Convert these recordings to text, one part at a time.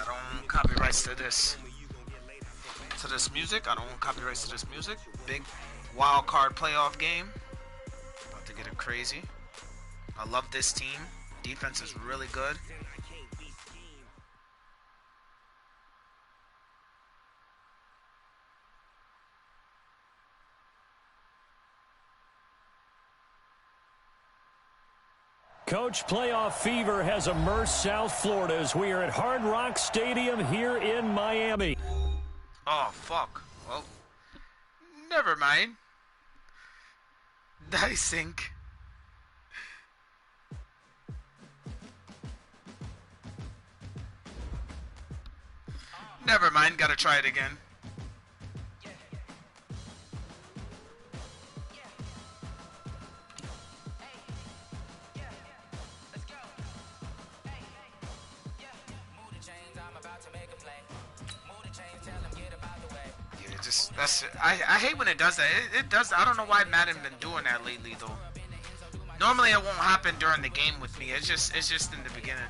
I don't own copyrights to this music. I don't own copyrights to this music. Big wild card playoff game. About to get it crazy. I love this team. Defense is really good. Coach, playoff fever has immersed South Florida as we are at Hard Rock Stadium here in Miami. Oh, fuck. Well, never mind. I think. Never mind, gotta try it again. That's it. I hate when it does that. It does. I don't know why Madden been doing that lately though. Normally it won't happen during the game with me. It's just in the beginning.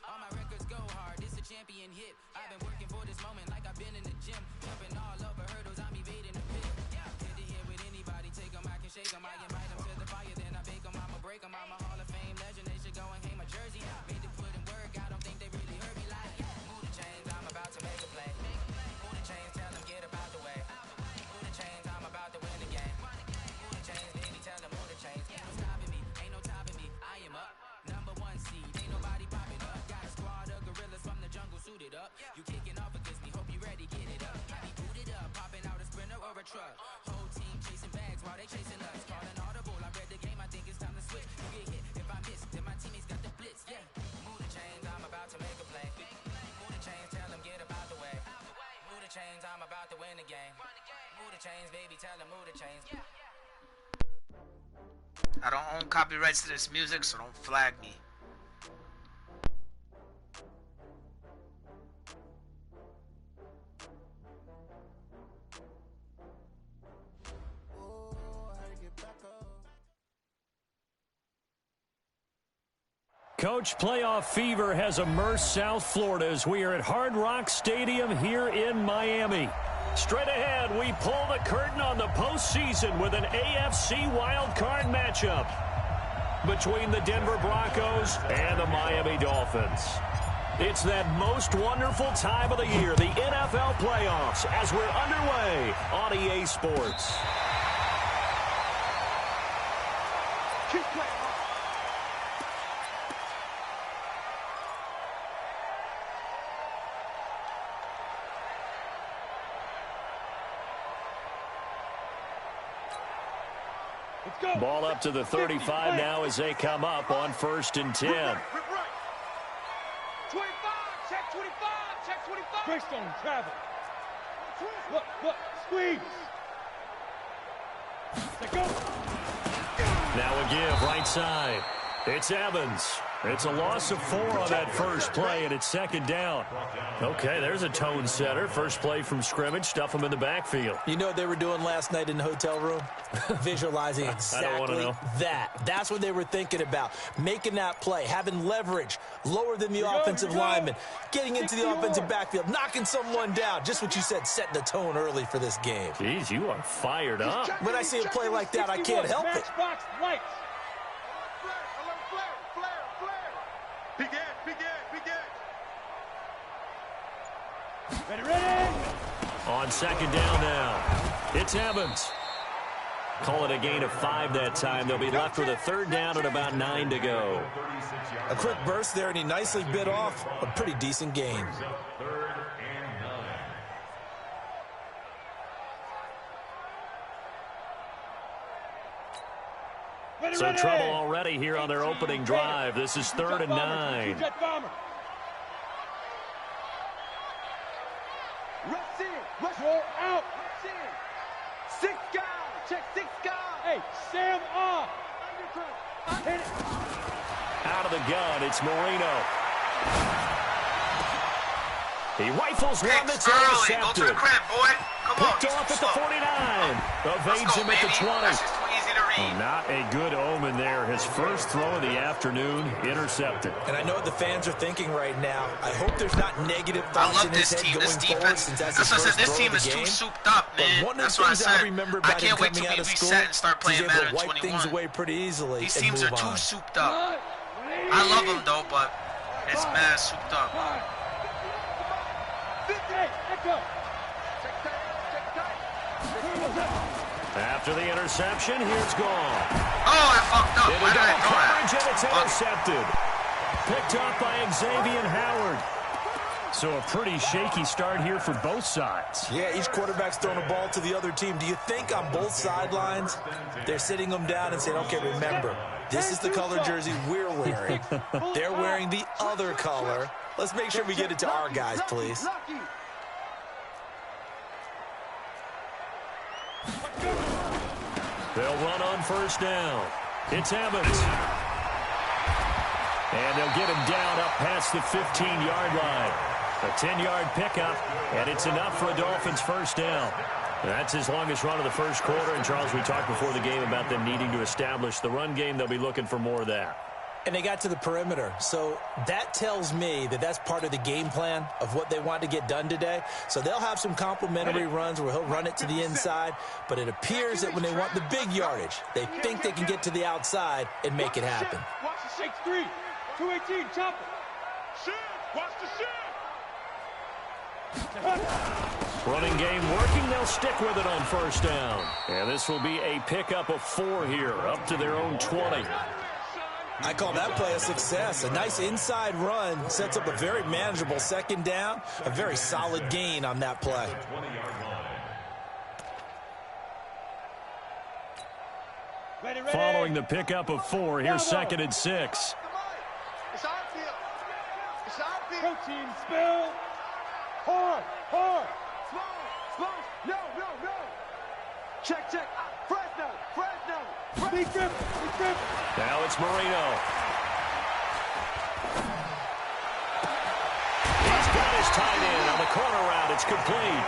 All my records go hard, it's a champion hit. I've been working for this moment like I've been in the gym. Jumping all over hurdles, I'm evading the pit. Head to head with anybody, take them, I can shake them. I invite them to the fire, then I bake them, I'ma break them. I'm a Hall of Fame legend, they should go and hang my jersey. Made to put in work, I don't think they really heard me like, move the chains, I'm about to make a play. Move the chains, tell them get up out the way. Move the chains, I'm about to win the game. Move the chains, baby, tell them move the chains. Ain't no stopping me, ain't no topping me, I am up. Number one seed, ain't nobody popping up. Got a squad of gorillas from the jungle suited up. You kicking off against me, hope you ready, get it up. I be booted up, popping out a sprinter or a truck. Whole team chasing bags while they chasing us. Calling audible, I read the game, I think it's time to switch. You get hit, if I miss, then my teammates got the blitz, yeah. Move the chains, I'm about to make a play. Move the chains, tell them get up out the way. Move the chains, I'm about to win the game. Move the chains, baby, tell them move the chains. I don't own copyrights to this music, so don't flag me. Coach, playoff fever has immersed South Florida as we are at Hard Rock Stadium here in Miami. Straight ahead, we pull the curtain on the postseason with an AFC wildcard matchup between the Denver Broncos and the Miami Dolphins. It's that most wonderful time of the year, the NFL playoffs, as we're underway on EA Sports. Ball up to the 35 now as they come up on 1st and 10. 25, check 25, check 25. Greystone, travel. Look, squeeze. Let go. Now a give, right side. It's Evans. It's a loss of 4 on that first play, and it's 2nd down. Okay, there's a tone setter. First play from scrimmage, stuff them in the backfield. You know what they were doing last night in the hotel room? Visualizing exactly that. That's what they were thinking about. Making that play, having leverage, lower than the offensive lineman, getting into the offensive backfield, knocking someone down. Just what you said, setting the tone early for this game. Jeez, you are fired up. When I see a play like that, I can't help it. Ready. On 2nd down now, it's Evans. Call it a gain of 5 that time. They'll be left with a 3rd down and about 9 to go. A quick burst there, and he nicely bit off a pretty decent gain. So trouble already here on their opening drive. This is 3rd and 9. Rush in, rush roll out. Six guys. Check six guys. Hey, Sam off. Hit it. Out of the gun, it's Marino. He rifles one that's intercepted. Go to the crib, boy. Come on. Picked off at the 49. Evades him at the 20. That's just too easy to read. Not a good omen there. His first throw of the afternoon intercepted. And I know what the fans are thinking right now. I hope there's not negative thoughts in his head going forward, since that's his first this team throw of is the too game. souped up, man. But one of That's the what I things I said. remember I about him can't wait coming till out we of school, reset and start playing he's able Madden to wipe 21. things away pretty easily. These and teams move are too on. souped up. I love them though, but it's mad souped up. After the interception, here's gone. Oh, I fucked up. Into Why did I double throw coverage, and it's that? intercepted. Picked up by Xavier Howard. So a pretty shaky start here for both sides. Yeah, each quarterback's throwing a ball to the other team. Do you think on both sidelines they're sitting them down and saying, okay, remember, this is the color jersey we're wearing. They're wearing the other color. Let's make sure we get it to our guys, please. They'll run on first down. It's Evans. And they'll get him down up past the 15-yard line. A 10-yard pickup, and it's enough for a Dolphins first down. That's his longest run of the first quarter. And, Charles, we talked before the game about them needing to establish the run game. They'll be looking for more of that. And they got to the perimeter. So that tells me that that's part of the game plan of what they want to get done today. So they'll have some complimentary runs where he'll run it to the inside. But it appears that when they want the big yardage, they think they can get to the outside and make it happen. Watch the 6-3. 218, chopper. Shit. Watch the shit. Running game working. They'll stick with it on first down. And this will be a pickup of 4 here, up to their own 20. I call that play a success. A nice inside run sets up a very manageable second down. A very solid gain on that play. Following the pickup of 4, here's second and 6. It's our field. It's our field. Protein spill. Hard. Slow. No. Check. Fresno. Big grip. Now it's Marino. He's got his tight end on the corner route. It's complete.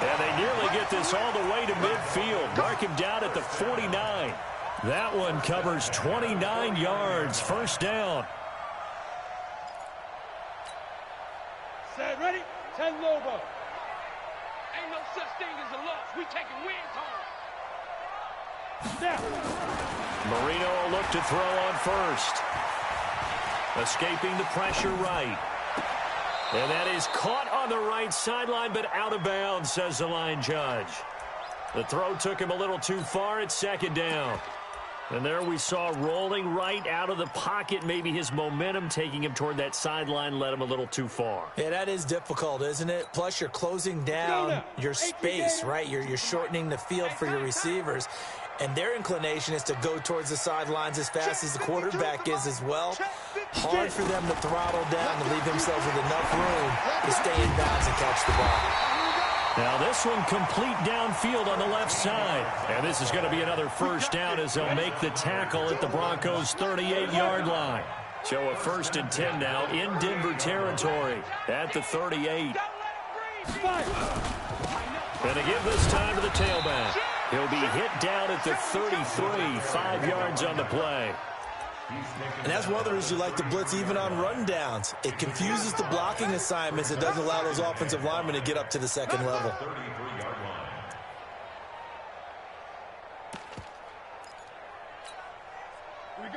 And they nearly get this all the way to midfield. Mark him down at the 49. That one covers 29 yards. First down. Set, ready? 10 Lobo. Ain't no such thing as a loss. We taking wins home. Snap. Marino will look to throw on first. Escaping the pressure right. And that is caught on the right sideline, but out of bounds, says the line judge. The throw took him a little too far. It's second down. And there we saw rolling right out of the pocket. Maybe his momentum taking him toward that sideline led him a little too far. Yeah, that is difficult, isn't it? Plus, you're closing down your space, right? You're shortening the field for your receivers. And their inclination is to go towards the sidelines as fast as the quarterback is as well. Hard for them to throttle down and leave themselves with enough room to stay in bounds and catch the ball. Now this one complete downfield on the left side. And this is going to be another first down as they'll make the tackle at the Broncos' 38-yard line. So a 1st and 10 now in Denver territory at the 38. And to give this time to the tailback. He'll be hit down at the 33, 5 yards on the play. And that's one of the reasons you like to blitz even on rundowns. It confuses the blocking assignments. It doesn't allow those offensive linemen to get up to the second level.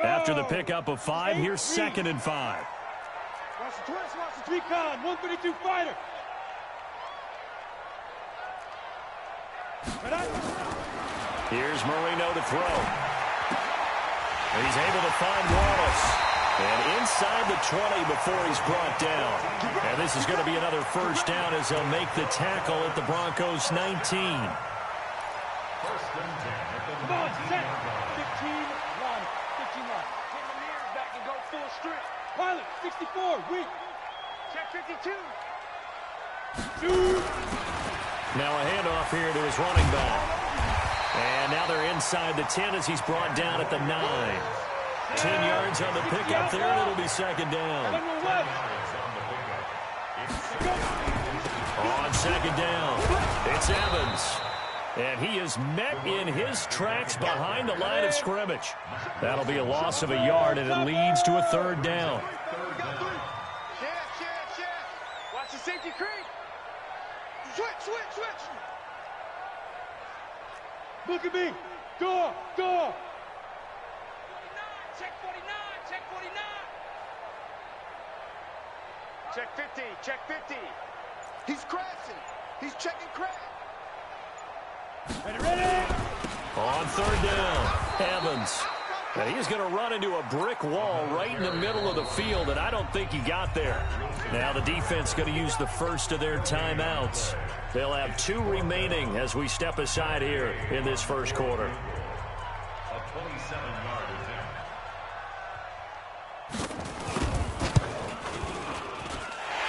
After the pickup of 5, here's 2nd and 5. Watch the twist, watch the recon, 132 fighter. Here's Marino to throw. And he's able to find Wallace. And inside the 20 before he's brought down. And this is going to be another first down as they'll make the tackle at the Broncos' 19. Come on, set. 15 line. Get the mirrors back and go full strength. Pilot, 64, weak. Check 52. Now a handoff here to his running back. And now they're inside the 10 as he's brought down at the 9. 10 yards on the pickup there, and it'll be second down. On second down, it's Evans. And he is met in his tracks behind the line of scrimmage. That'll be a loss of a yard, and it leads to a third down. Watch the safety creep. Switch. Look at me. Go. Check 49. Check 50. He's crashing. He's checking crash. Ready. On third down, Evans. And he's going to run into a brick wall right in the middle of the field, and I don't think he got there. Now the defense going to use the first of their timeouts. They'll have 2 remaining as we step aside here in this first quarter. A 27-yard attempt.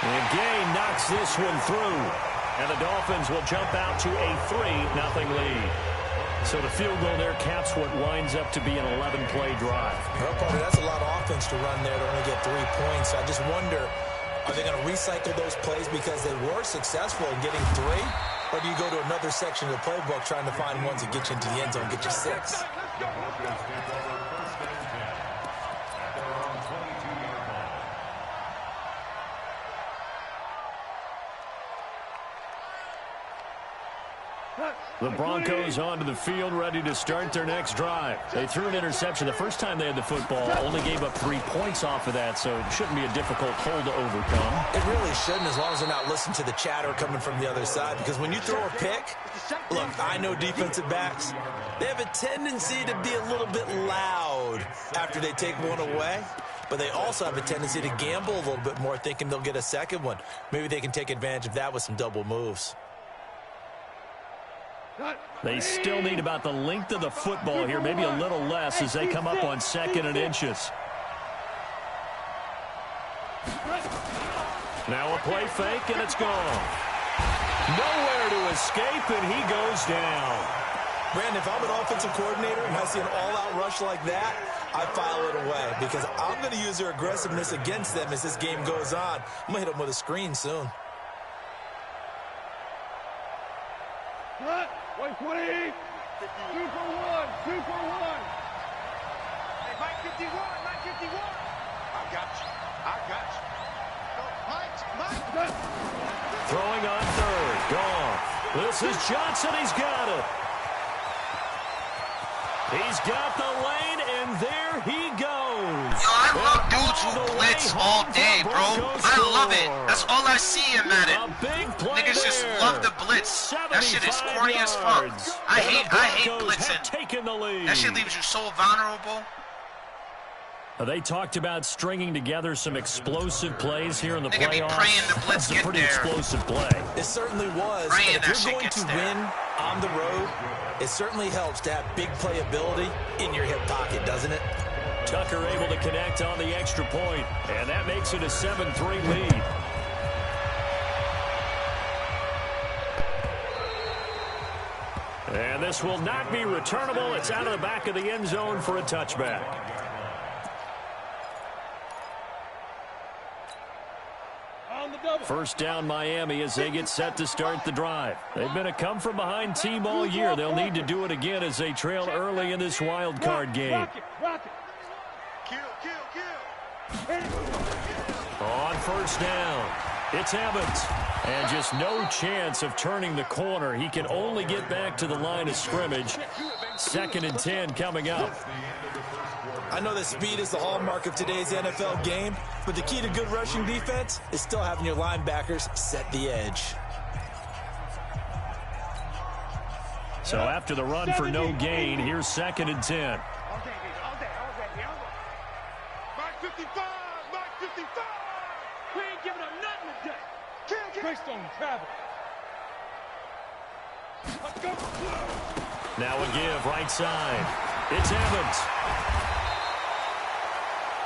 And Gay knocks this one through. And the Dolphins will jump out to a 3-0 lead. So the field goal there caps what winds up to be an 11-play drive. Well, Parker, that's a lot of offense to run there to only get 3 points. I just wonder, are they going to recycle those plays because they were successful in getting 3? Or do you go to another section of the playbook trying to find ones that get you into the end zone and get you 6? The Broncos onto the field, ready to start their next drive. They threw an interception the first time they had the football, only gave up 3 points off of that, so it shouldn't be a difficult hole to overcome. It really shouldn't, as long as they're not listening to the chatter coming from the other side, because when you throw a pick, look, I know defensive backs, they have a tendency to be a little bit loud after they take one away, but they also have a tendency to gamble a little bit more, thinking they'll get a second one. Maybe they can take advantage of that with some double moves. They still need about the length of the football here, maybe a little less as they come up on 2nd and inches. Now a play fake, and it's gone. Nowhere to escape, and he goes down. Brandon, if I'm an offensive coordinator and I see an all-out rush like that, I file it away because I'm going to use their aggressiveness against them as this game goes on. I'm going to hit them with a screen soon. Wait, 20. 2 for 1. Hey, Mike 51. I got you. Mike. Throwing on 3rd. Gone. This is Johnson. He's got it. He's got the lane, and there he goes. Yo, I love dudes who blitz all day, bro. I love it. That's all I see in Madden. A big play Niggas just there. love the blitz. That shit is corny as fuck. I hate blitzing. Taken the lead. That shit leaves you so vulnerable. They talked about stringing together some explosive plays here in the Nigga playoffs. be praying the blitz That's a get pretty there. explosive play. It certainly was. Praying And that if shit you're going gets to there. win on the road, it certainly helps to have big playability in your hip pocket, doesn't it? Tucker able to connect on the extra point, and that makes it a 7-3 lead. And this will not be returnable. It's out of the back of the end zone for a touchback. First down Miami as they get set to start the drive. They've been a come-from-behind team all year. They'll need to do it again as they trail early in this wild card game. On first down, it's Evans. And just no chance of turning the corner. He can only get back to the line of scrimmage. 2nd and 10 coming up. I know that speed is the hallmark of today's NFL game, but the key to good rushing defense is still having your linebackers set the edge. So after the run for no gain, here's 2nd and 10. Mark 55! Mark 55! We ain't giving up nothing today. Greystone travel. Let's go. Now a give right side. It's Evans.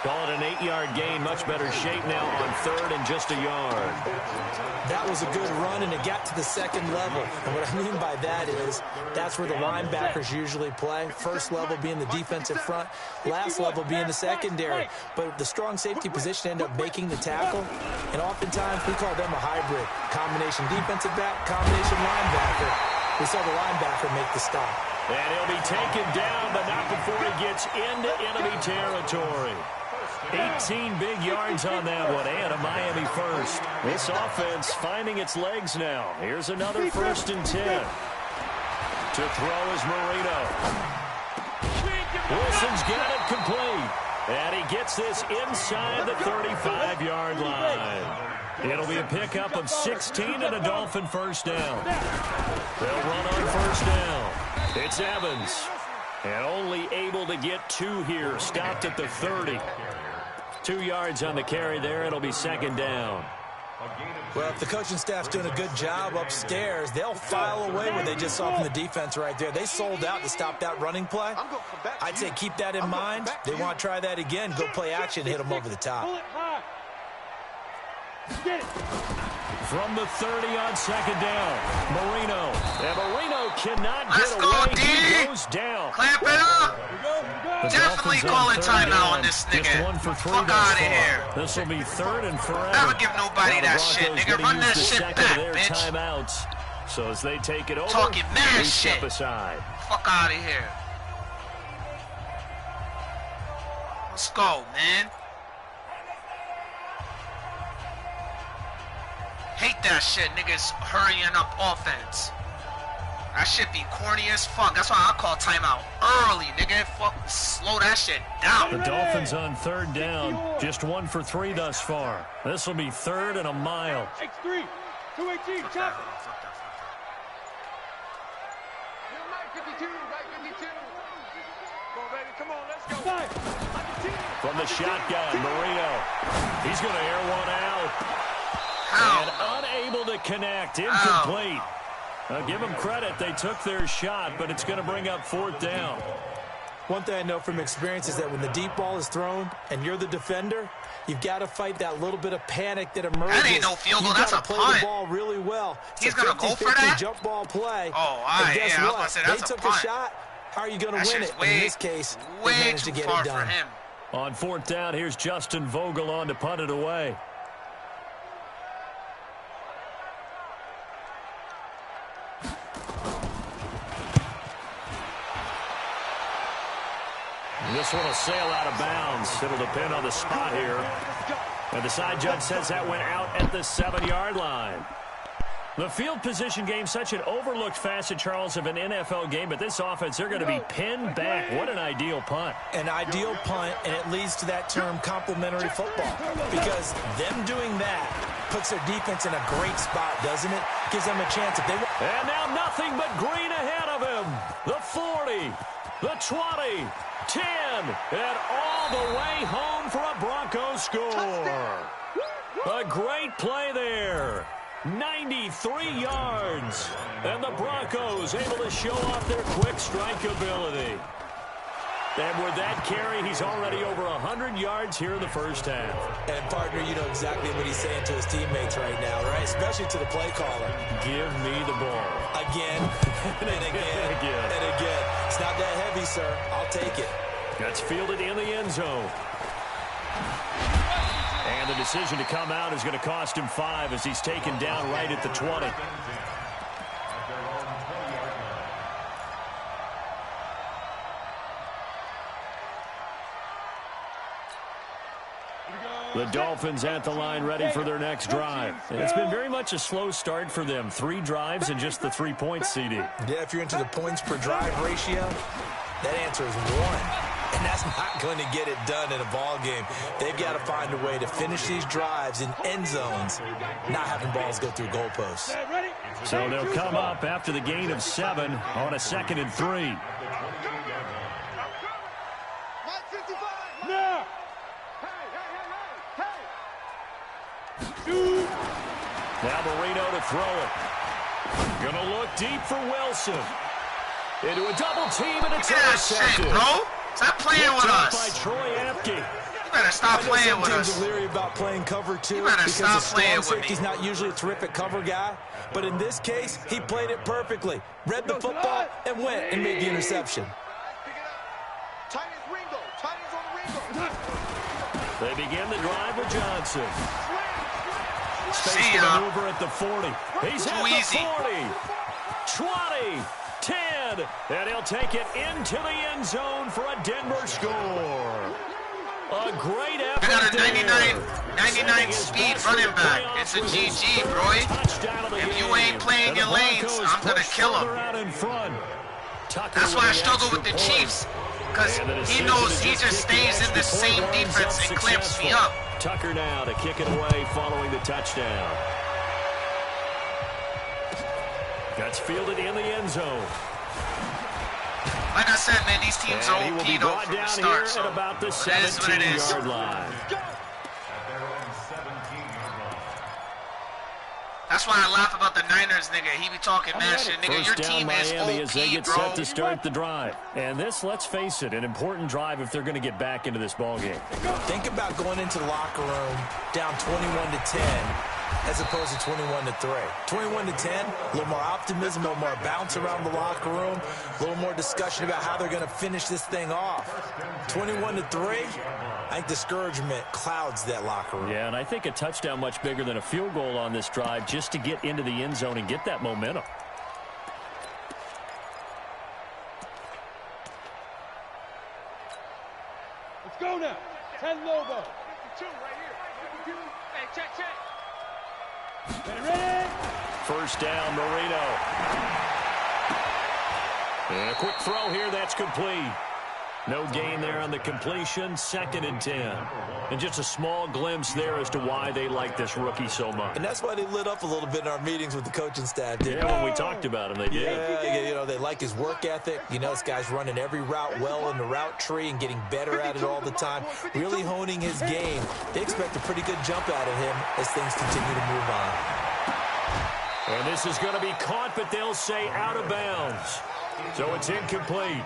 Call it an 8-yard gain. Much better shape now on 3rd and just a yard. That was a good run, and it got to the second level. And what I mean by that is that's where the linebackers usually play. First level being the defensive front, last level being the secondary. But the strong safety position ended up making the tackle, and oftentimes we call them a hybrid. Combination defensive back, combination linebacker. We saw the linebacker make the stop. And he'll be taken down, but not before he gets into enemy territory. 18 big yards on that one, and a Miami first. This offense finding its legs now. Here's another 1st and 10. To throw is Marino. Wilson's got it complete. And he gets this inside the 35-yard line. It'll be a pickup of 16 and a Dolphin first down. They'll run on first down. It's Evans. And only able to get 2 here. Stopped at the 30. 2 yards on the carry there. It'll be 2nd down. Well, if the coaching staff's doing a good job upstairs, they'll file away what they just saw from the defense right there. They sold out to stop that running play. I'd say keep that in mind. They want to try that again. Go play action, hit them over the top. From the 30 on 2nd down, Marino. And Marino cannot Let's get go, away. D. He goes down. Clamp it up. Definitely call it timeout on this nigga. Just 1 for 3 Fuck out of here. This will be 3rd and forever. Never give nobody that shit, nigga. Run that shit back, bitch. Timeouts. So as they take it over, Talking mad they shit. step aside. Fuck out of here. Let's go, man. Hate that shit, niggas hurrying up offense. That shit be corny as fuck. That's why I call timeout early, nigga. Fuck, slow that shit down. The Dolphins on 3rd down. Just 1 for 3 thus far. This will be 3rd and a mile. X3, 218, chop. From the shotgun, Marino. He's going to air one out. And unable to connect. Incomplete. Give them credit. They took their shot, but it's going to bring up 4th down. One thing I know from experience is that when the deep ball is thrown and you're the defender, you've got to fight that little bit of panic that emerges. That ain't no field goal. That's a punt. You've got to play the ball really well. He's going to go for that? Jump ball play. Oh, all right. And guess yeah, what? I was going to say, that's they took a punt. a shot. How are you going to win it? Way, in this case, they way managed too to get far it done. for him. On 4th down, here's Justin Vogel on to punt it away. This one will sail out of bounds. It'll depend on the spot here. And the side judge says that went out at the 7-yard line. The field position game, such an overlooked facet, Charles, of an NFL game. But this offense, they're going to be pinned back. What an ideal punt. An ideal punt, and it leads to that term complementary football. Because them doing that puts their defense in a great spot, doesn't it? Gives them a chance if they want. And now nothing but green ahead of him. The 40, the 20, 10, and all the way home for a Broncos score. A great play there. 93 yards. And the Broncos able to show off their quick strike ability. And with that carry, he's already over 100 yards here in the first half. And, partner, you know exactly what he's saying to his teammates right now, right? Especially to the play caller. Give me the ball. Again, and again, and again. It's not that heavy, sir. I'll take it. That's fielded in the end zone. And the decision to come out is going to cost him 5 as he's taken down right at the 20. The Dolphins at the line ready for their next drive. It's been very much a slow start for them. 3 drives and just the 3 points, CD. Yeah, if you're into the points per drive ratio, that answer is 1. And that's not going to get it done in a ball game. They've got to find a way to finish these drives in end zones, not having balls go through goalposts. So they'll come up after the gain of 7 on a 2nd and 3. Now Marino to throw it. Gonna look deep for Wilson. Into a double team, and it's intercepted. Shit, bro. Stop playing with us. By Troy Apke. You better stop playing with us. Some teams are leery about playing cover two because the strong safety's not usually a terrific cover guy. But in this case, he played it perfectly. Read the football and went and made the interception. They begin the drive with Johnson. Space to maneuver at the 40. He's at the 40. 20. 10. And he'll take it into the end zone for a Denver score. A great effort. I got a 99 speed running back. It's a GG, bro. If you ain't playing your lanes, I'm going to kill him. That's why I struggle with the Chiefs. Because he knows he just stays in the same defense and clamps me up. Tucker now to kick it away following the touchdown. Gets fielded in the end zone. Like I said, man, these teams are OP'd up from the start, so about the it is what it is. 17-yard line. That's why I laugh about the Niners, nigga. He be talking mad shit, nigga. Your team is Miami as they OP, get bro. set to start the drive. And this, let's face it, an important drive if they're going to get back into this ballgame. Think about going into the locker room down 21-10 as opposed to 21-3. 21-10, a little more optimism, a little more bounce around the locker room, a little more discussion about how they're going to finish this thing off. 21-3, I think discouragement clouds that locker room. Yeah, and I think a touchdown much bigger than a field goal on this drive just to get into the end zone and get that momentum. Let's go now. 10 Lobo. 52 right here. Hey, check. Ready? First down, Marino. And a quick throw here, that's complete. No gain there on the completion, 2nd and 10. And just a small glimpse there as to why they like this rookie so much. And that's why they lit up a little bit in our meetings with the coaching staff, didn't they? Yeah, when we talked about him, they did. Yeah, you know, they like his work ethic. You know, this guy's running every route well in the route tree and getting better at it all the time, really honing his game. They expect a pretty good jump out of him as things continue to move on. And this is going to be caught, but they'll say out of bounds. So it's incomplete.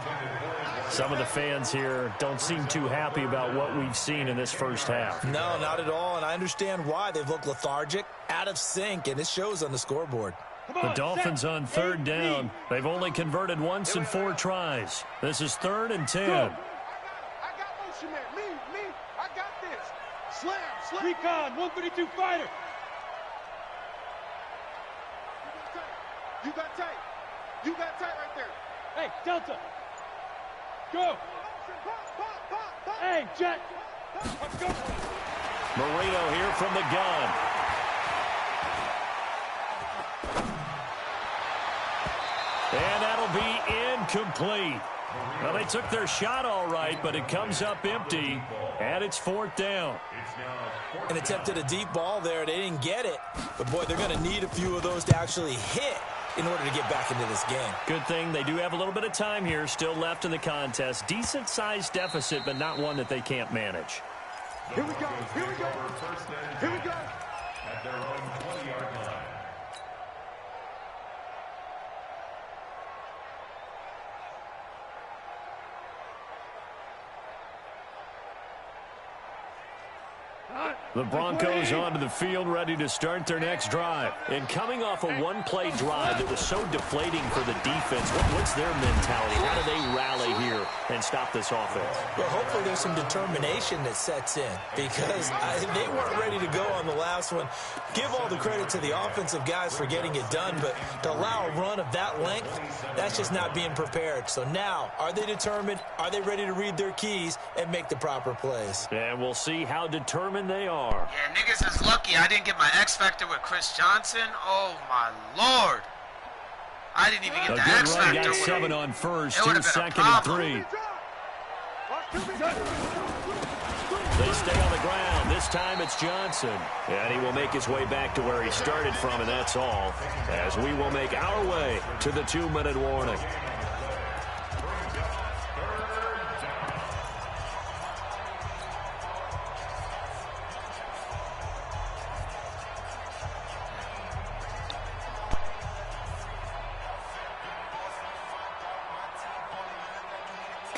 Some of the fans here don't seem too happy about what we've seen in this first half. No, not at all, and I understand why. They've looked lethargic, out of sync, and it shows on the scoreboard. The Dolphins on 3rd down. They've only converted once in 4 tries. This is 3rd and 10. I got motion man. Me. I got this. Slam. Recon, 132 fighter. You got tight right there. Hey, Delta. Go. Hey, Jet. Let's go. Marino here from the gun. And that'll be incomplete. Well, they took their shot all right, but it comes up empty, and it's 4th down. And attempted a deep ball there. They didn't get it. But, boy, they're going to need a few of those to actually hit in order to get back into this game. Good thing they do have a little bit of time here still left in the contest. Decent-sized deficit, but not one that they can't manage. Here we go. At their own 20-yard line. The Broncos onto the field, ready to start their next drive. And coming off a one-play drive that was so deflating for the defense, what's their mentality? How do they rally here and stop this offense? Well, hopefully there's some determination that sets in because they weren't ready to go on the last one. Give all the credit to the offensive guys for getting it done, but to allow a run of that length, that's just not being prepared. So now, are they determined? Are they ready to read their keys and make the proper plays? And we'll see how determined they are. Yeah, niggas is lucky I didn't get my X Factor with Chris Johnson. Oh, my Lord. I didn't even get the X Factor got with 7 him. on first, It would've 2 been a 2nd and problem. 3. They stay on the ground. This time it's Johnson. And he will make his way back to where he started from, and that's all. As we will make our way to the 2-minute warning.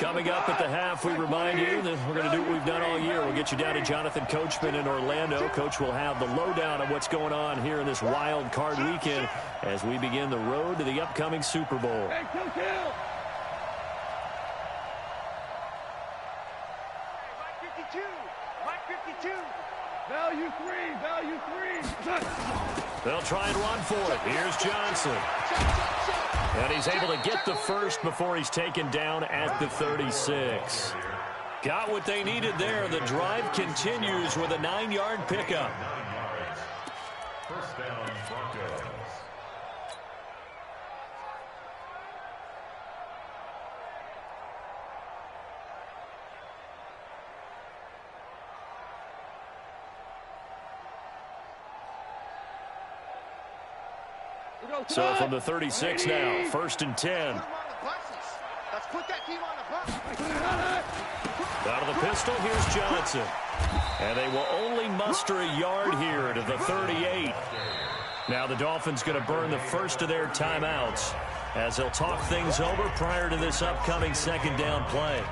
Coming up at the half, we remind you that we're going to do what we've done all year. We'll get you down to Jonathan Coachman in Orlando. Coach will have the lowdown on what's going on here in this wild card weekend as we begin the road to the upcoming Super Bowl. Hey, kill. Mike 52. Value three. They'll try and run for it. Here's Johnson. And he's able to get the first before he's taken down at the 36. Got what they needed there. The drive continues with a 9-yard pickup. First down, Broncos. So from the 36 now, 1st and 10. Let's put that team on the bus. Out of the pistol, here's Johnson. And they will only muster a yard here to the 38. Now the Dolphins going to burn the first of their timeouts as they'll talk things over prior to this upcoming 2nd down play.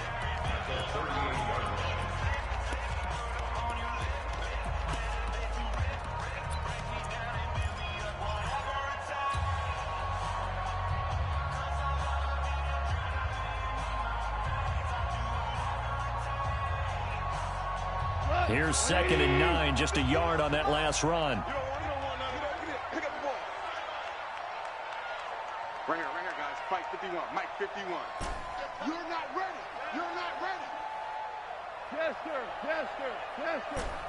Here's 2nd and 9, just a yard on that last run. Right here, guys. Mike 51. Mike 51. You're not ready. Yes, sir.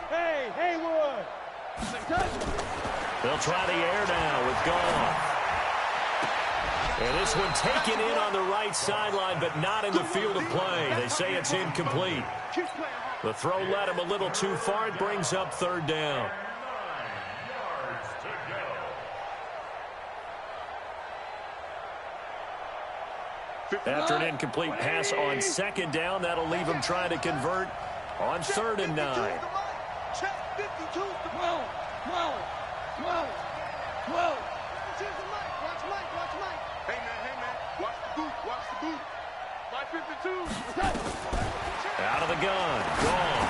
Hey, Haywood. They'll try the air now with Goff. And this one taken in on the right sideline, but not in the field of play. They say it's incomplete. The throw led him a little too far. It brings up 3rd down. After an incomplete pass on 2nd down, that'll leave him trying to convert on 3rd and 9. Check 52. 12. Watch Mike. Hey, man. Watch the boot. Mike 52. Out of the gun. Gone.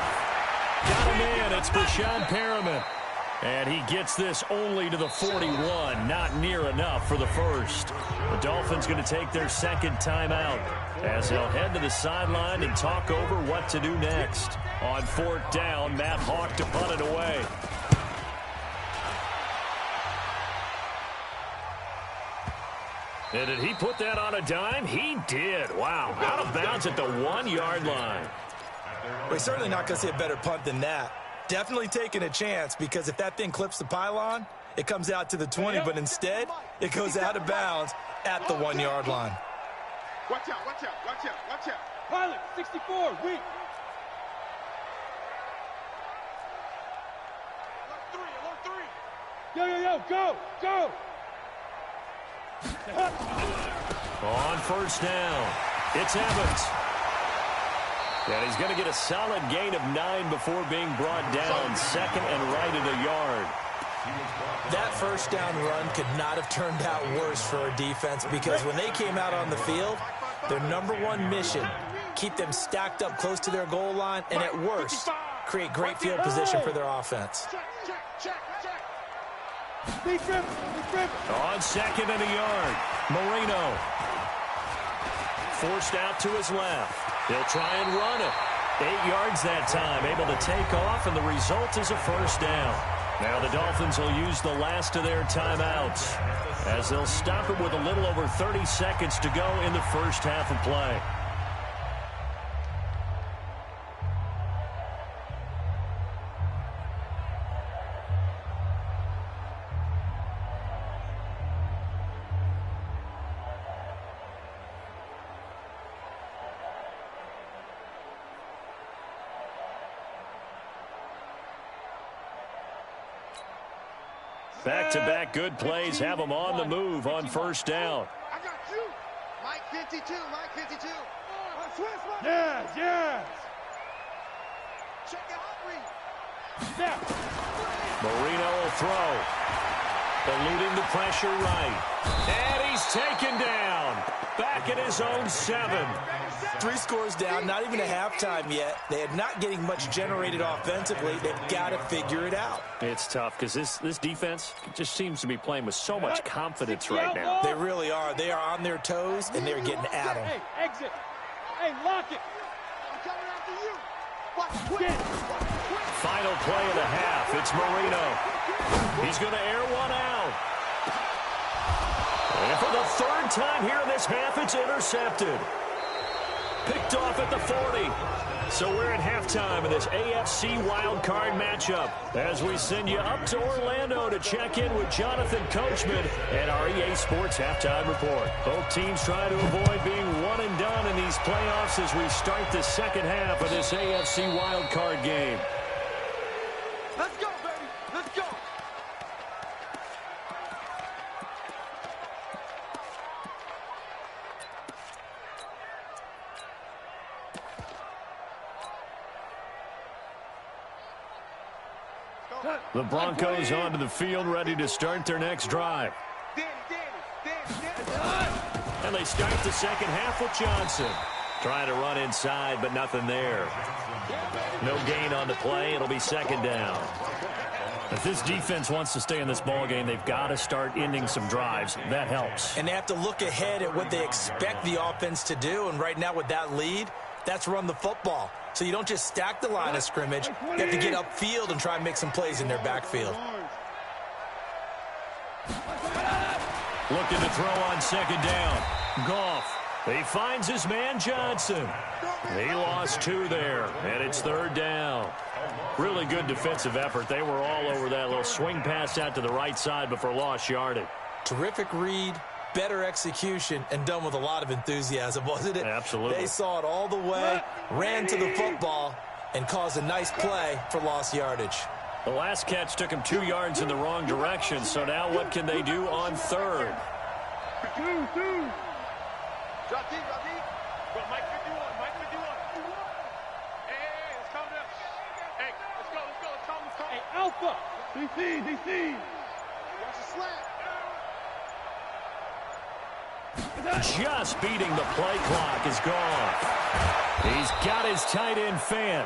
Got a man. It's Brashad Perriman. And he gets this only to the 41. Not near enough for the first. The Dolphins going to take their 2nd timeout as they'll head to the sideline and talk over what to do next. On 4th down, Matt Hawk to punt it away. And did he put that on a dime? He did. Wow. Out of bounds at the 1-yard line. We're certainly not going to see a better punt than that. Definitely taking a chance, because if that thing clips the pylon, it comes out to the 20, but instead, it goes out of bounds at the 1-yard line. Watch out. Pilot, 64, weak. Alert 3. Go. On 1st down, it's Evans. And he's going to get a solid gain of 9 before being brought down. 2nd and right at a yard. That 1st down run could not have turned out worse for our defense, because when they came out on the field, their #1 mission, keep them stacked up close to their goal line, and at worst, create great field position for their offense. On 2nd and a yard, Marino. Forced out to his left. He'll try and run it. 8 yards that time, able to take off, and the result is a 1st down. Now the Dolphins will use the last of their timeouts as they'll stop it with a little over 30 seconds to go in the first half of play. Back-to-back good plays have them on the move on 1st down. I got you. Mike 52. Yes. Check out read. Snap. Marino will throw. Eluding the pressure right. And he's taken down. Back at his own 7. 3 scores down, not even a halftime yet. They are not getting much generated offensively. They've got to figure it out. It's tough because this defense just seems to be playing with so much confidence right now. They really are. They are on their toes, and they're getting at them. Hey, exit. Hey, lock it. I'm coming after you. Final play of the half. It's Marino. He's going to air one out. And for the 3rd time here in this half, it's intercepted. Picked off at the 40. So we're at halftime of this AFC wildcard matchup as we send you up to Orlando to check in with Jonathan Coachman and our EA Sports Halftime Report. Both teams trying to avoid being one and done in these playoffs as we start the second half of this AFC wildcard game. Let's go, baby. Let's go. The Broncos onto the field, ready to start their next drive. And they start the second half with Johnson. Trying to run inside, but nothing there. No gain on the play. It'll be second down. If this defense wants to stay in this ball game, they've got to start ending some drives. That helps. And they have to look ahead at what they expect the offense to do. And right now with that lead, that's run the football. So you don't just stack the line of scrimmage. You have to get upfield and try and make some plays in their backfield. Looking to throw on second down. Goff. He finds his man Johnson. He lost 2 there, and it's 3rd down. Really good defensive effort. They were all over that little swing pass out to the right side before lost yardage. Terrific read, better execution, and done with a lot of enthusiasm, wasn't it? Absolutely. They saw it all the way, ran to the football, and caused a nice play for lost yardage. The last catch took him 2 yards in the wrong direction, so now what can they do on 3rd? Drop deep. Go, Mike 51. Hey, let's calm down. Hey, let's go. Let's calm. Hey, Alpha. DC. Watch the slant. Just beating the play clock is gone. He's got his tight end fan.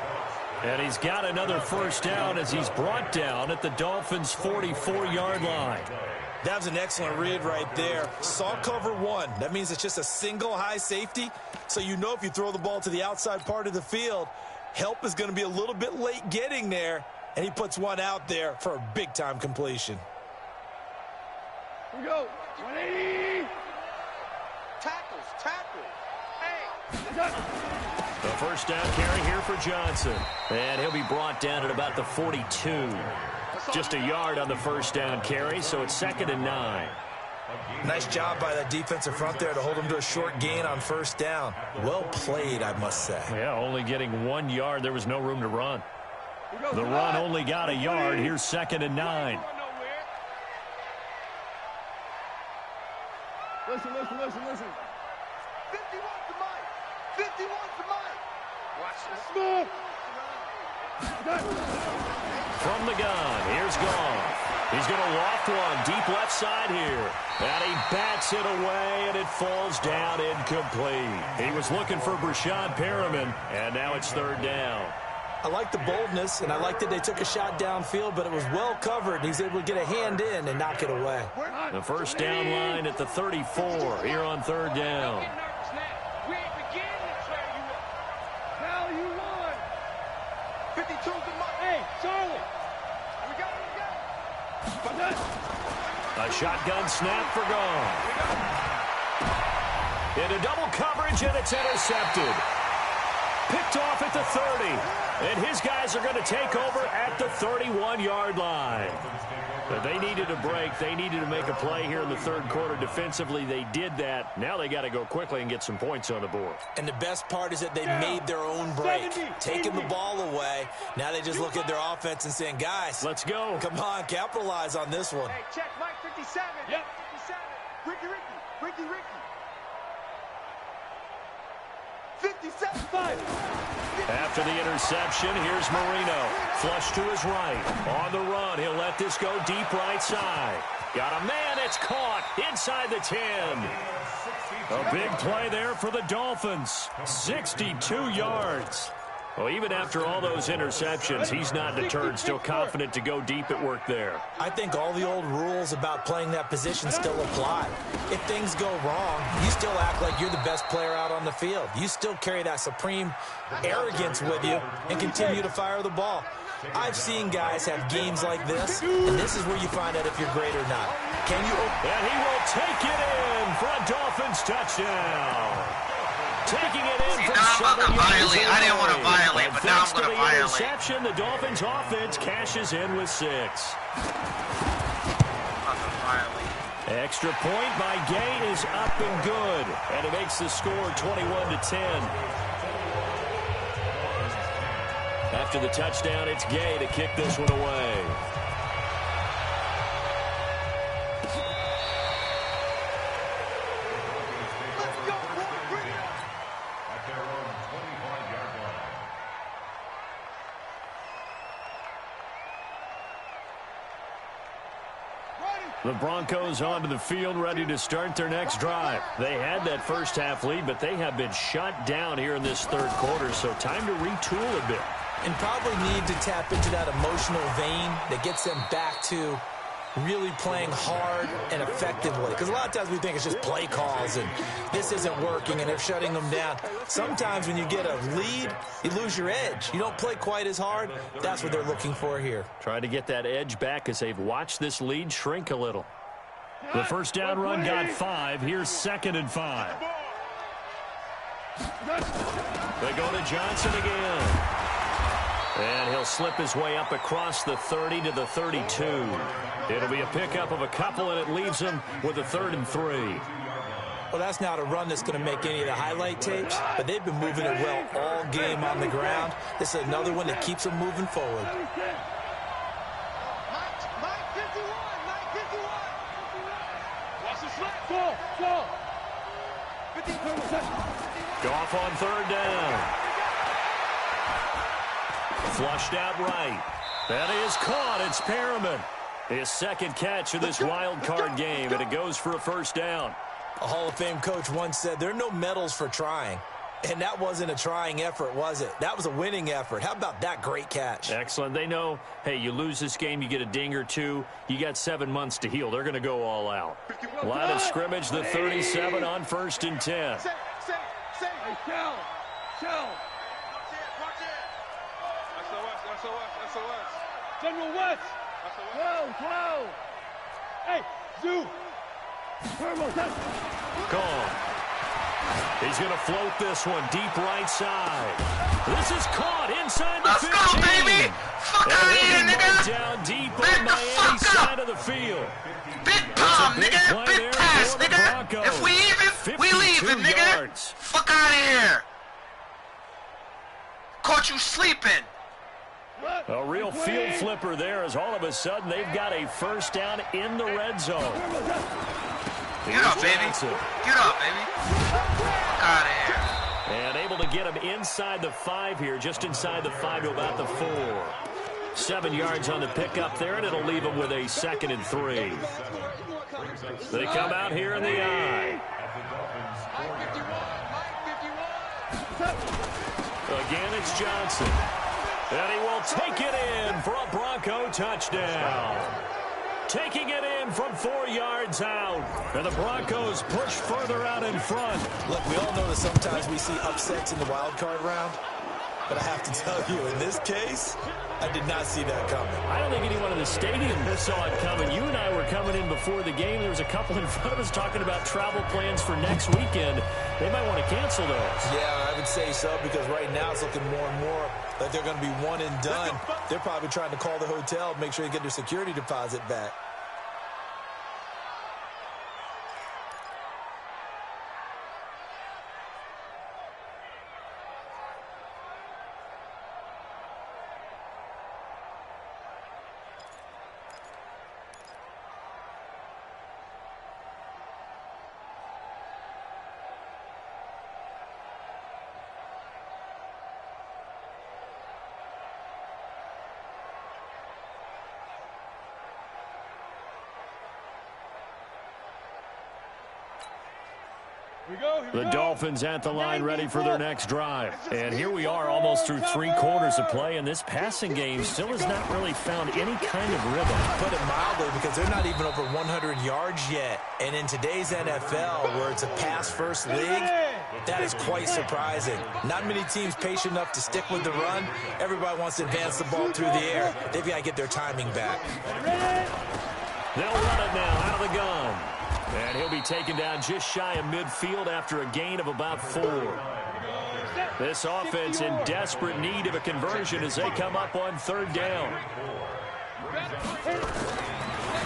And he's got another first down as he's brought down at the Dolphins' 44-yard line. That was an excellent read right there. Saw cover 1. That means it's just a single high safety. So you know if you throw the ball to the outside part of the field, help is going to be a little bit late getting there. And he puts one out there for a big-time completion. Here we go. 180. Tackles. Hey. The first down carry here for Johnson. And he'll be brought down at about the 42. Just a yard on the first down carry, so it's 2nd and 9. Nice job by that defensive front there to hold him to a short gain on first down. Well played, I must say. Yeah, only getting 1 yard. There was no room to run. The run only got a yard. Here's 2nd and 9. Listen. 51 to Mike. Watch this. From the gun, here's Goff. He's going to loft one deep left side here. And he bats it away, and it falls down incomplete. He was looking for Brashad Perriman, and now it's 3rd down. I like the boldness, and I like that they took a shot downfield, but it was well covered. He's able to get a hand in and knock it away. The first down line at the 34 here on 3rd down. We ain't beginning to tear you up. Now you won. 52 to Mike. Hey, Charlie. We got it. A shotgun snap for Goff. Into double coverage, and it's intercepted. Picked off at the 30. And his guys are going to take over at the 31-yard line. But they needed a break. They needed to make a play here in the 3rd quarter. Defensively, they did that. Now they got to go quickly and get some points on the board. And the best part is that they made their own break, taking the ball away. Now they just look at their offense and saying, guys, let's go. Come on, capitalize on this one. Hey, check Mike 57. Yep. 57. Ricky. 57. After the interception, here's Marino. Flush to his right. On the run, he'll let this go deep right side. Got a man, it's caught inside the 10. A big play there for the Dolphins. 62 yards. Well, even after all those interceptions, he's not deterred, still confident to go deep at work there. I think all the old rules about playing that position still apply. If things go wrong, you still act like you're the best player out on the field. You still carry that supreme arrogance with you and continue to fire the ball. I've seen guys have games like this, and this is where you find out if you're great or not. Can you? And he will take it in for a Dolphins touchdown. Taking it in from 7 yards away. I didn't want to violate, but now I'm going to violate. Interception, the Dolphins offense cashes in with 6. Extra point by Gay is up and good, and it makes the score 21-10. After the touchdown, it's Gay to kick this one away. The Broncos onto the field, ready to start their next drive. They had that first half lead, but they have been shut down here in this third quarter, so time to retool a bit. And probably need to tap into that emotional vein that gets them back to really playing hard and effectively. Because a lot of times we think it's just play calls and this isn't working and they're shutting them down. Sometimes when you get a lead, you lose your edge. You don't play quite as hard. That's what they're looking for here. Trying to get that edge back as they've watched this lead shrink a little. The first down run got 5. Here's 2nd and 5. They go to Johnson again. And he'll slip his way up across the 30 to the 32. It'll be a pickup of a couple, and it leaves him with a 3rd and 3. Well, that's not a run that's going to make any of the highlight tapes, but they've been moving it well all game on the ground. This is another one that keeps them moving forward. Goff on 3rd down. Flushed out right. That is caught. It's Perriman. His 2nd catch of this wild card game, and it goes for a 1st down. A Hall of Fame coach once said, there are no medals for trying. And that wasn't a trying effort, was it? That was a winning effort. How about that great catch? Excellent. They know, hey, you lose this game, you get a ding or 2. You got 7 months to heal. They're going to go all out. Line of scrimmage, the 37 on 1st and 10. General West. Throw. Hey, Zoo. Gone. He's going to float this one deep right side. This is caught inside the 15. Let's go, baby. Fuck out of here, nigga. Down deep Back on the Miami's fuck up. side of the field. Big palm, Big nigga. play Big there pass, for the nigga. Broncos. If we even, we 52 leaving, nigga. yards. Fuck out of here. Caught you sleeping. A real field flipper there as all of a sudden they've got a 1st down in the red zone. Get up, baby. Get up, baby. Fuck out of here. And able to get him inside the 5 here, just inside the 5 to about the 4. 7 yards on the pickup there, and it'll leave him with a 2nd and 3. They come out here in the I. Again, it's Johnson. And he will take it in for a Bronco touchdown. Taking it in from 4 yards out. And the Broncos push further out in front. Look, we all know that sometimes we see upsets in the wild card round. But I have to tell you, in this case, I did not see that coming. I don't think anyone in the stadium saw it coming. You and I were coming in before the game. There was a couple in front of us talking about travel plans for next weekend. They might want to cancel those. Yeah, I would say so, because right now it's looking more and more like they're going to be one and done. They're probably trying to call the hotel, make sure they get their security deposit back. The Dolphins at the line ready for their next drive. And here we are almost through 3 quarters of play, and this passing game still has not really found any kind of rhythm. Put it mildly, because they're not even over 100 yards yet. And in today's NFL, where it's a pass-first league, that is quite surprising. Not many teams patient enough to stick with the run. Everybody wants to advance the ball through the air. They've got to get their timing back. They'll run it now out of the gun. And he'll be taken down just shy of midfield after a gain of about 4. This offense in desperate need of a conversion as they come up on 3rd down.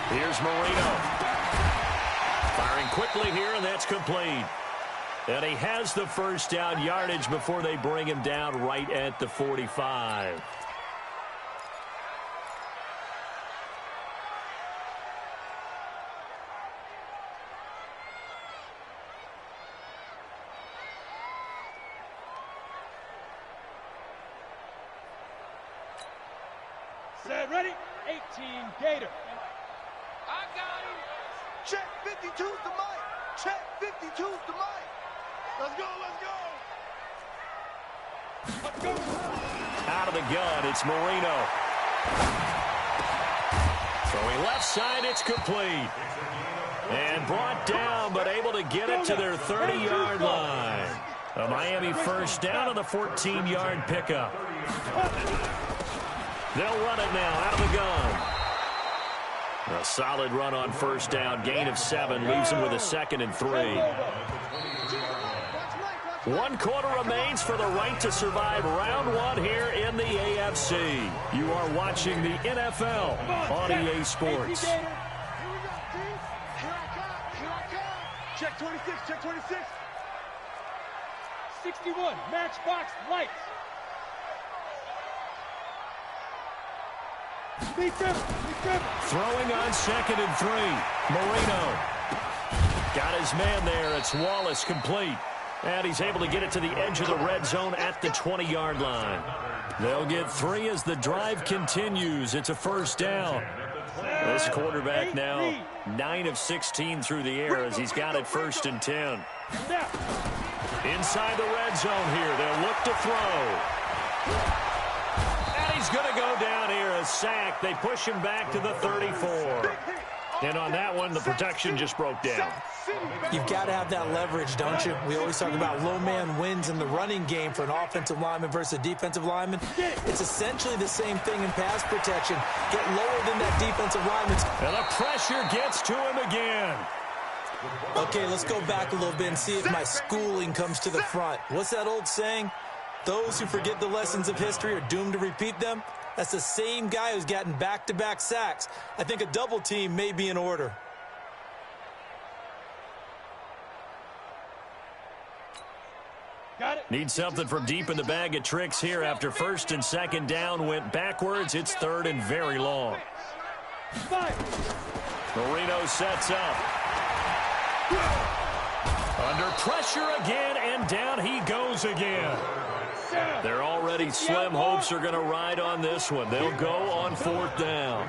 Here's Marino. Firing quickly here, and that's complete. And he has the first down yardage before they bring him down right at the 45. Set, ready? 18 Gator. I got him. Check 52's the mic. Check 52's the mic. Let's go, let's go. Let's go. Out of the gun, it's Marino. Throwing left side, it's complete. And brought down, but able to get it to their 30-yard line. A Miami first down on the 14-yard pickup. They'll run it now out of the gun. A solid run on first down. Gain of 7 leaves him with a 2nd and 3. 1 quarter remains for the right to survive round 1 here in the AFC. You are watching the NFL on EA Sports. Check 26, check 26. 61, matchbox lights. Throwing on 2nd and 3. Marino. Got his man there. It's Wallace complete. And he's able to get it to the edge of the red zone at the 20-yard line. They'll get 3 as the drive continues. It's a first down. This quarterback now 9 of 16 through the air as he's got it 1st and 10. Inside the red zone here. They'll look to throw. And he's going to go down here. A sack. They push him back to the 34. And on that one, the protection just broke down. You've got to have that leverage, don't you? We always talk about low man wins in the running game for an offensive lineman versus a defensive lineman. It's essentially the same thing in pass protection. Get lower than that defensive lineman. And the pressure gets to him again. Okay, let's go back a little bit and see if my schooling comes to the front. What's that old saying? Those who forget the lessons of history are doomed to repeat them. That's the same guy who's gotten back-to-back sacks. I think a double team may be in order. Need something from deep in the bag of tricks here after 1st and 2nd down went backwards. It's 3rd and very long. Marino sets up. Under pressure again, and down he goes again. They're already slim hopes are going to ride on this one. They'll go on 4th down.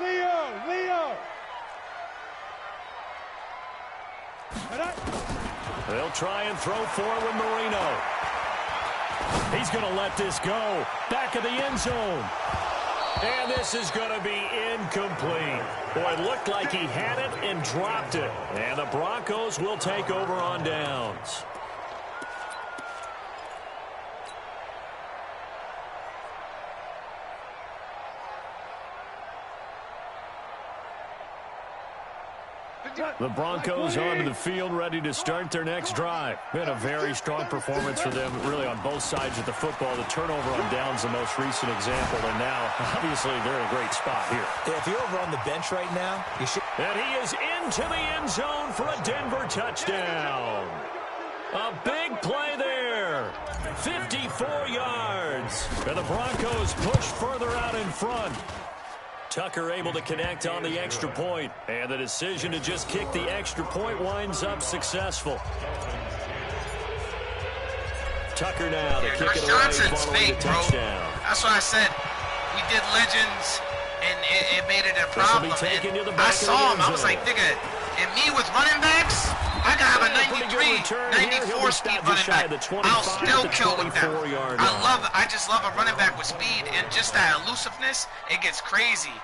Leo. They'll try and throw forward Marino. He's going to let this go. Back of the end zone. And this is going to be incomplete. Boy, it looked like he had it and dropped it. And the Broncos will take over on downs. The Broncos onto the field, ready to start their next drive. Been a very strong performance for them, really, on both sides of the football. The turnover on downs, the most recent example, and now, obviously, they're in a great spot here. Yeah, if you're over on the bench right now, you should... And he is into the end zone for a Denver touchdown. A big play there. 54 yards. And the Broncos push further out in front. Tucker able to connect on the extra point, and the decision to just kick the extra point winds up successful. Tucker now to kick it away following the touchdown. That's what I said. We did legends, and it made it a problem. And I saw him. I was like, nigga, And me with running backs, I can have a 93, 94 speed running back. I'll still kill with them. I just love a running back with speed and just that elusiveness. It gets crazy.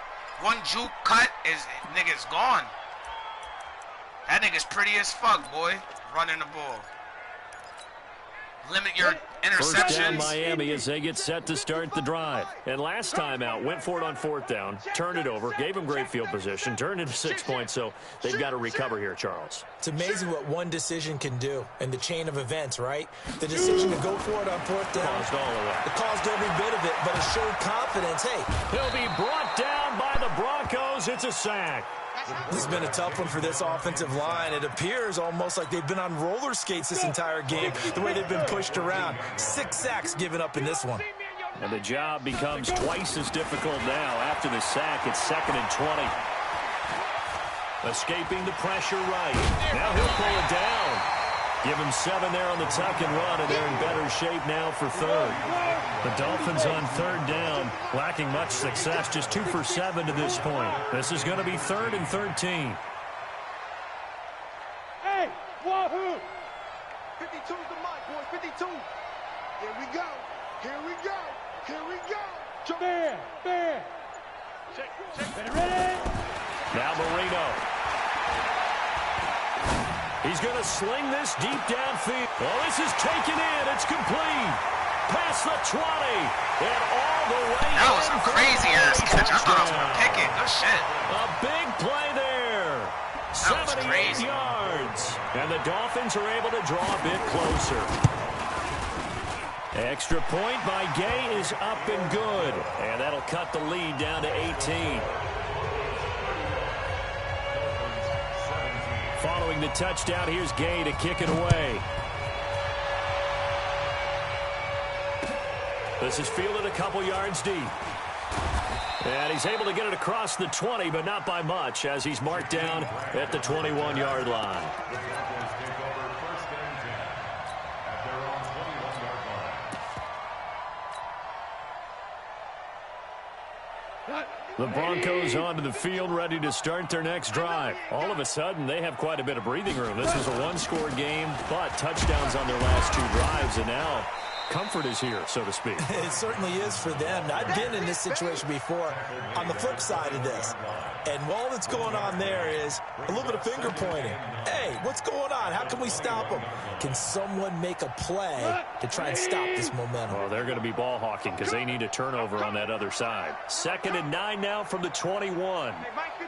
One juke cut is nigga's gone. That nigga's pretty as fuck, boy. Running the ball. Limit your interceptions. First down Miami as they get set to start the drive. And last time out, went for it on fourth down, turned it over, gave them great field position, turned into 6 points, so they've got to recover here, Charles. It's amazing what one decision can do in the chain of events, right? The decision to go for it on fourth down. Caused all of that. It caused every bit of it, but it showed confidence. Hey, he'll be brought down by the Broncos. It's a sack. This has been a tough one for this offensive line. It appears almost like they've been on roller skates this entire game, the way they've been pushed around. 6 sacks given up in this one. And the job becomes twice as difficult now. After the sack, it's 2nd and 20. Escaping the pressure right. Now he'll pull it down. Give him 7 there on the tuck and run, and they're in better shape now for third. The Dolphins on third down, lacking much success, just 2 for 7 to this point. This is going to be 3rd and 13. Hey, wahoo! 52's the mic, boys, 52. Here we go. Here we go. Here we go. Bear. Check. Ready? Now Marino. He's going to sling this deep downfield. Well, this is taken in. It's complete. Past the 20. And all the way That was a crazy-ass catch. I thought I was going to pick it. Good shit. A big play there. 78 yards. And the Dolphins are able to draw a bit closer. Extra point by Gay is up and good. And that'll cut the lead down to 18. Following the touchdown, here's Gay to kick it away. This is fielded a couple yards deep. And he's able to get it across the 20, but not by much, as he's marked down at the 21-yard line. The Broncos onto the field, ready to start their next drive. All of a sudden, they have quite a bit of breathing room. This was a one-score game, but touchdowns on their last 2 drives, and now comfort is here, so to speak. It certainly is for them. I've been in this situation before on the flip side of this. And all that's going on there is a little bit of finger pointing. Hey, what's going on? How can we stop them? Can someone make a play to try and stop this momentum? Well, they're going to be ball hawking because they need a turnover on that other side. 2nd and 9 now from the 21.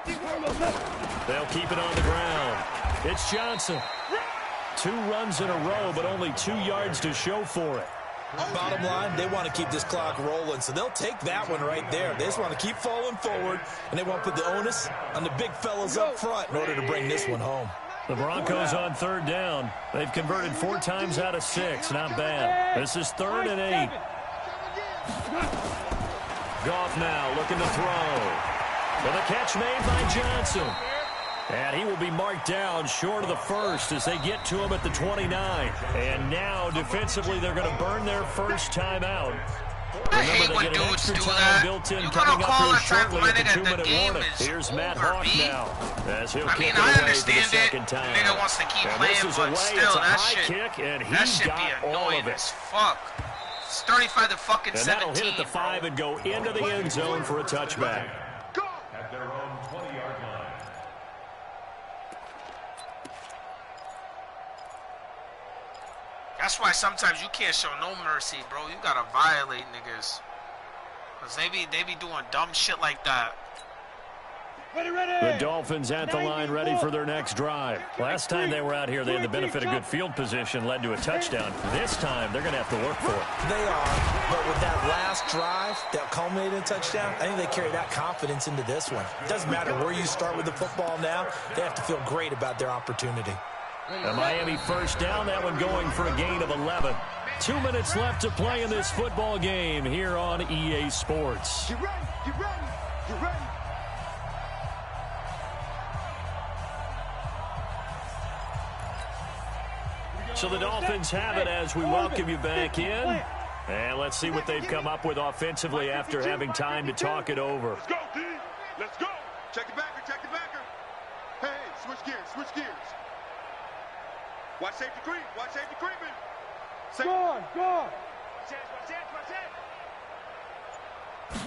They'll keep it on the ground. It's Johnson. 2 runs in a row, but only 2 yards to show for it. Bottom line, they want to keep this clock rolling, so they'll take that one right there. They just want to keep falling forward, and they want to put the onus on the big fellas up front in order to bring this one home. The Broncos on third down. They've converted 4 times out of 6. Not bad. This is 3rd and 8. Goff now looking to throw. With a catch made by Johnson. And he will be marked down short of the first as they get to him at the 29. And now, defensively, they're going to burn their first time out. I hate when dudes do that. You gotta call a time limit at the game is Here's Matt over, Hawk now. I mean, I understand it. Nigga wants to keep playing, but still, that shit be annoying as fuck. It's 35 to fucking 17. And that'll hit at the 5 and go into the end zone for a touchback. At their own 20-yard line. That's why sometimes you can't show no mercy, bro. You gotta violate niggas. Cause they be doing dumb shit like that. The Dolphins at the line, ready for their next drive. Last time they were out here, they had the benefit of good field position, led to a touchdown. This time, they're going to have to work for it. They are, but with that last drive that culminated in a touchdown, I think they carry that confidence into this one. It doesn't matter where you start with the football now. They have to feel great about their opportunity. The Miami first down, that one going for a gain of 11. 2 minutes left to play in this football game here on EA Sports. You ready? You ready? You ready? So the Dolphins have it as we welcome you back in. And let's see what they've come up with offensively after having time to talk it over. Let's go, D. Let's go. Check the backer, check the backer. Hey, switch gears, switch gears. Watch safety creep, watch safety creeping. Go on, go on. Watch it, watch it, watch it.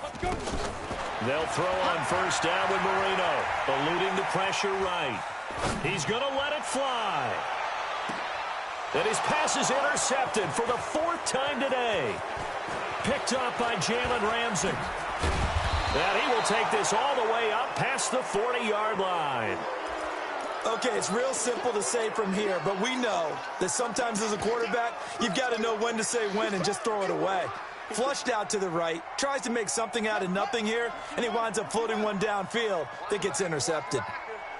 Let's go. They'll throw on first down with Marino, eluding the pressure right. He's going to let it fly. And his pass is intercepted for the 4th time today. Picked up by Jalen Ramsey. And he will take this all the way up past the 40-yard line. Okay, it's real simple to say from here, but we know that sometimes as a quarterback, you've got to know when to say when and just throw it away. Flushed out to the right, tries to make something out of nothing here, and he winds up floating one downfield that gets intercepted.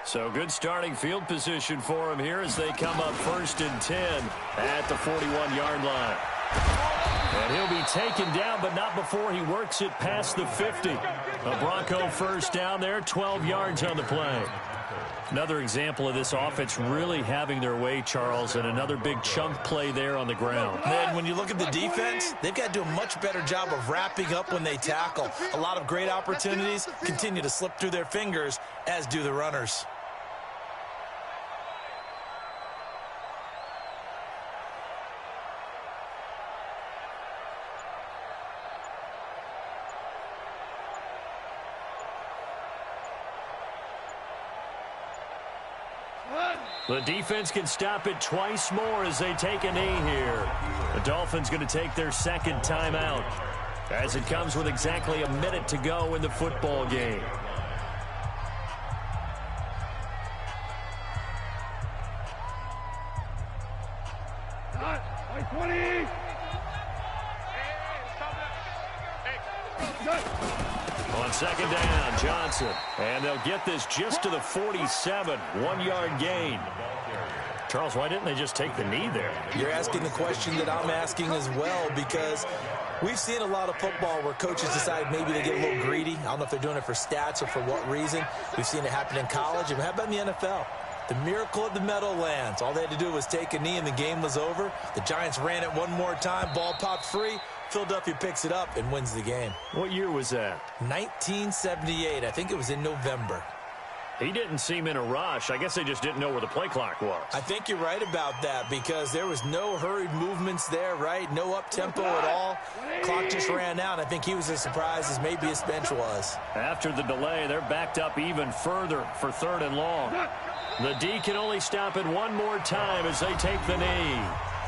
So good starting field position for him here as they come up 1st and 10 at the 41-yard line. And he'll be taken down, but not before he works it past the 50. A Bronco first down there, 12 yards on the play. Another example of this offense really having their way, Charles, and another big chunk play there on the ground. Man, when you look at the defense, they've got to do a much better job of wrapping up when they tackle. A lot of great opportunities continue to slip through their fingers, as do the runners. The defense can stop it twice more as they take a knee here. The Dolphins going to take their 2nd timeout as it comes with exactly a minute to go in the football game. Hot, 20. Hey, it's coming up. Hey, let's go. On 2nd down, Johnson. And they'll get this just to the 47, 1-yard gain. Charles, why didn't they just take the knee there? You're asking the question that I'm asking as well, because we've seen a lot of football where coaches decide maybe they get a little greedy. I don't know if they're doing it for stats or for what reason. We've seen it happen in college. And how about in the NFL? The miracle of the Meadowlands. All they had to do was take a knee and the game was over. The Giants ran it one more time. Ball popped free. Philadelphia picks it up and wins the game. What year was that? 1978. I think it was in November. He didn't seem in a rush. I guess they just didn't know where the play clock was. I think you're right about that because there was no hurried movements there, right? No up-tempo at all. Clock just ran out. I think he was as surprised as maybe his bench was. After the delay, they're backed up even further for 3rd and long. The D can only stop it one more time as they take the knee.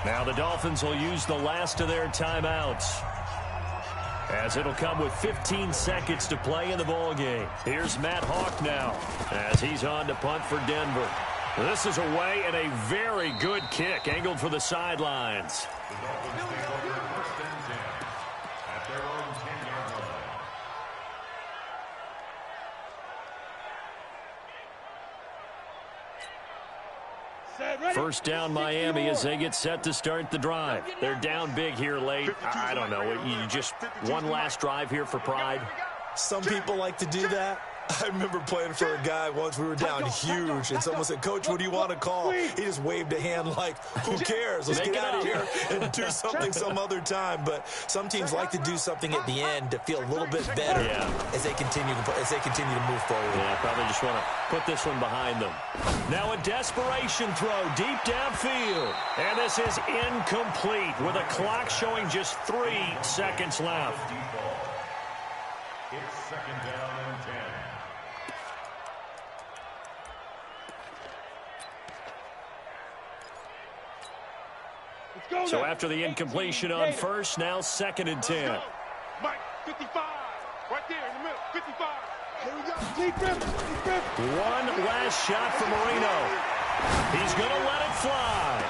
Now the Dolphins will use the last of their timeouts, as it'll come with 15 seconds to play in the ball game. Here's Matt Hawk now as he's on to punt for Denver. This is away and a very good kick angled for the sidelines. The Dolphins take over 1st and 10 at their own 10-yard line. First down Miami as they get set to start the drive. They're down big here late. I don't know. You just one last drive here for pride. Some people like to do that. I remember playing for a guy once. We were down huge, and someone said, "Coach, what do you want to call?" He just waved a hand like, "Who cares? Let's get out of here and do something some other time." But some teams like to do something at the end to feel a little bit better as they continue to move forward. Yeah, probably just want to put this one behind them. Now a desperation throw deep downfield, and this is incomplete with a clock showing just 3 seconds left. It's 2nd down and 10. So after the incompletion on first, now 2nd and 10. Mike, 55. Right there in the middle, 55. Here we go. One last shot for Marino. He's going to let it fly.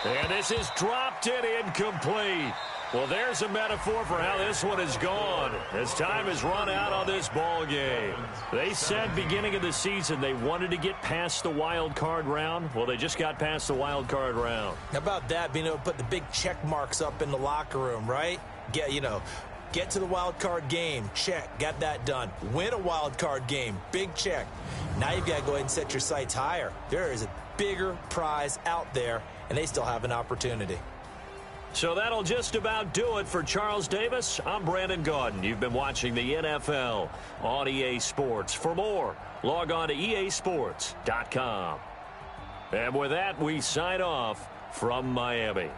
And this is dropped in incomplete. Well, there's a metaphor for how this one is gone, as time has run out on this ball game. They said beginning of the season they wanted to get past the wild card round. Well, they just got past the wild card round. How about that, being able to put the big check marks up in the locker room, right? Get to the wild card game, check, got that done. Win a wild card game, big check. Now you've got to go ahead and set your sights higher. There is a bigger prize out there, and they still have an opportunity. So that'll just about do it for Charles Davis. I'm Brandon Gaudin. You've been watching the NFL on EA Sports. For more, log on to easports.com. And with that, we sign off from Miami.